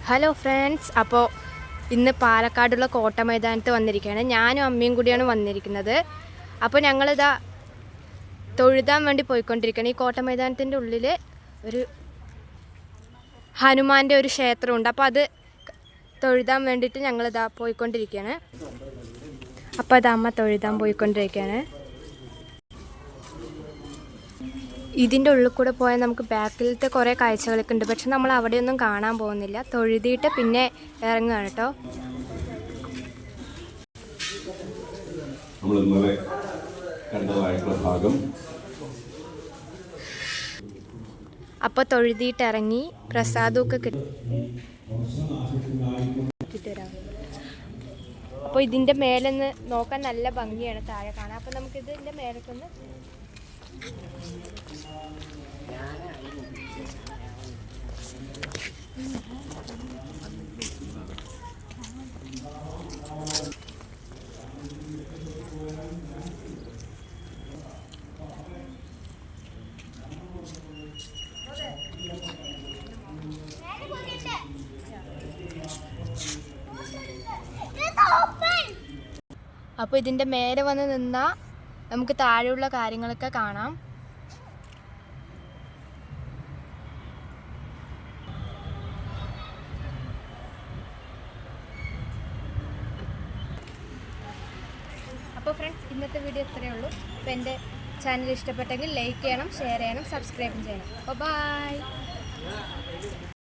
Hello friends, അപ്പോൾ ഇന്ന് പാലക്കാടുള്ള കോട്ട മൈതാനത്ത് വന്നിരിക്കുകയാണ്. ഞാനും അമ്മയും കൂടിയാണ് വന്നിരിക്കുന്നത്. അപ്പോൾ ഞങ്ങളിതാ തൊഴുതാൻ വേണ്ടി പോയിക്കൊണ്ടിരിക്കുകയാണ്. ഈ കോട്ട മൈതാനത്തിൻ്റെ ഉള്ളിൽ ഒരു ഹനുമാൻ്റെ ഒരു ക്ഷേത്രമുണ്ട്. അപ്പോൾ അത് തൊഴുതാൻ വേണ്ടിയിട്ട് ഞങ്ങളിതാ പോയിക്കൊണ്ടിരിക്കുകയാണ്. അപ്പോൾ അത് അമ്മ തൊഴുതാൻ പോയിക്കൊണ്ടിരിക്കുകയാണ്. ഇതിൻ്റെ ഉള്ളിൽ കൂടെ പോയാൽ നമുക്ക് ബാക്കിലത്തെ കുറേ കാഴ്ചകളൊക്കെ ഉണ്ട്. പക്ഷെ നമ്മൾ അവിടെയൊന്നും കാണാൻ പോകുന്നില്ല. തൊഴുതിയിട്ട് പിന്നെ ഇറങ്ങുകയാണ് കേട്ടോ. നമ്മൾ ഇന്നലെ കണ്ടതായിട്ടുള്ള ഭാഗം. അപ്പോൾ തൊഴുതിയിട്ട് ഇറങ്ങി പ്രസാദമൊക്കെ കിട്ടി. അപ്പോൾ ഇതിൻ്റെ മേലെ നിന്ന് നോക്കാൻ നല്ല ഭംഗിയാണ് താഴെ കാണാൻ. അപ്പോൾ നമുക്കിത് ഇതിൻ്റെ മേലേക്കൊന്ന് അപ്പോൾ ഇതിൻ്റെ മേലെ വന്ന് നിന്നാൽ നമുക്ക് താഴെയുള്ള കാര്യങ്ങളൊക്കെ കാണാം. അപ്പോൾ ഫ്രണ്ട്സ്, ഇന്നത്തെ വീഡിയോ ഇത്രയേ ഉള്ളൂ. അപ്പോൾ എൻ്റെ ചാനൽ ഇഷ്ടപ്പെട്ടെങ്കിൽ ലൈക്ക് ചെയ്യണം, ഷെയർ ചെയ്യണം, സബ്സ്ക്രൈബ് ചെയ്യണം. അപ്പോൾ ബൈ.